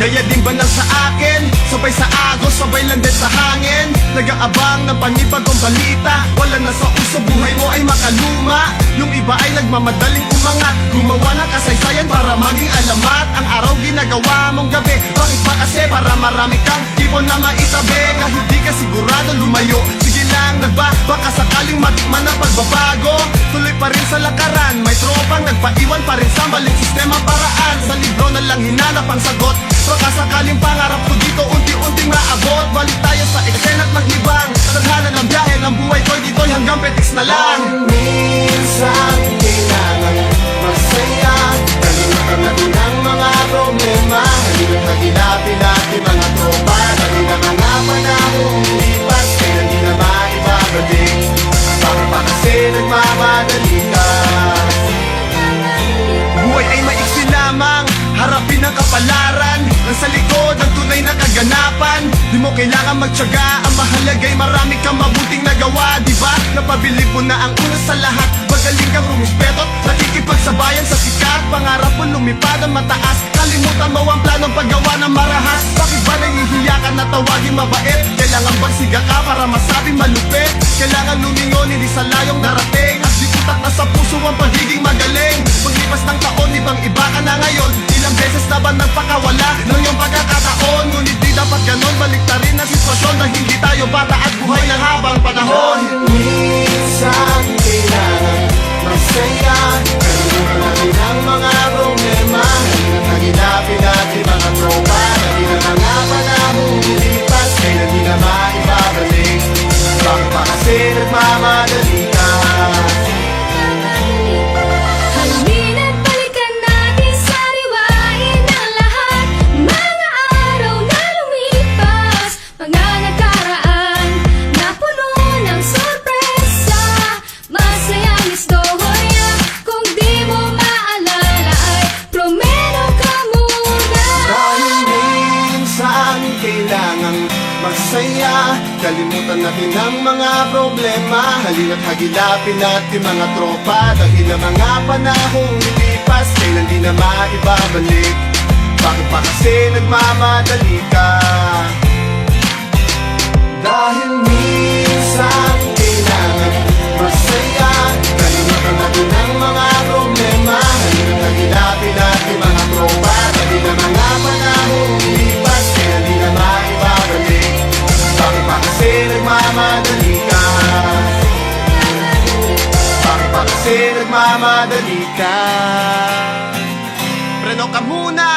Gaya din ba nang sa akin? Sabay sa agos, sabay lang din sa hangin. Nag-aabang ng panibagong balita. Wala na sa uso, buhay mo ay makaluma. Yung iba ay nagmamadaling umangat, gumawa ng kasaysayan para maging alamat. Ang araw ginagawa mong gabi, bakit ba kasi? Para marami kang ipon na maitabi. Kahit di ka sigurado lumayo, sige lang baka sakaling matikman ang pagbabago. Tuloy pa rin sa lakaran, may tropang nagpaiwan pa rin sa maling sistema paraan. Sa libro na lang hinanap ang sagot, baka sakaling pangarap ko dito unti-unting maabot. Balik tayo sa eksena at maglibang, tadhana ng biyahe ng buhay ko'y dito'y hanggang petiks na lang. Minsan kailangan masaya, kalimutan natin ang mga problema. Halina't hagilapin natin mga tropa, dali na mga panahong lipas, kailan di na maibabalik. Bakit pa kasi nagmamadali ka? Buhay ay maiksi lamang, harapin ang kapalaran. Nasa likod ang tunay na kaganapan. Di mo kailangan magtiyaga, ang mahalaga'y marami kang mabuting nagawa. Diba? Napabilib mo na ang una sa lahat. Magaling kang rumispetot, nakikipagsabayan sa sikat. Pangarap mo lumipad ang mataas, kalimutan mo ang planong paggawa ng marahas. Bakit ba nahihiya ka na tawagin mabait? Kailangan bang siga ka para masabing malupit? Kailangan lumingon, hindi sa layong narating. At di utak na sa puso ang pagiging magaling. Paglipas ng taon, ibang iba ka na ngayon. Ilang beses na ba nagpakawala ng iyong pagkakataon? Ngunit di dapat ganon, baliktarin ang sitwasyon na hindi tayo bata at buhay ng habang panahon. Minsan kailangan masaya, kalimutan natin ang mga problema. Halina't hagilapin natin mga tropa, dali na mga panahong lilipas, kailan di na maibabalik. Bakit pa kasi nagmamadali ka? Halina't balikan natin, sariwain ang lahat. Mga araw na lumipas, mga nakaraan na puno ng sorpresa. Masayang istorya, kung di mo maalala ay promeno ka muna. Dahil minsan kailangang masaya, kalimutan natin ang mga problema. Halina't hagilapin natin mga tropa, dahil ang mga panahong lilipas, kailan di na maibabalik. Bakit pa kasi nagmamadali ka? Dahil minsan kailangan masaya, kalimutan natin ang mga problema. Halina't hagilapin natin mga tropa, dahil ang mga panahong lilipas, kailan di na maibabalik. Bakit pa kasi nagmamadali ka? Bakit pa kasi nagmamadali ka? Preno ka muna,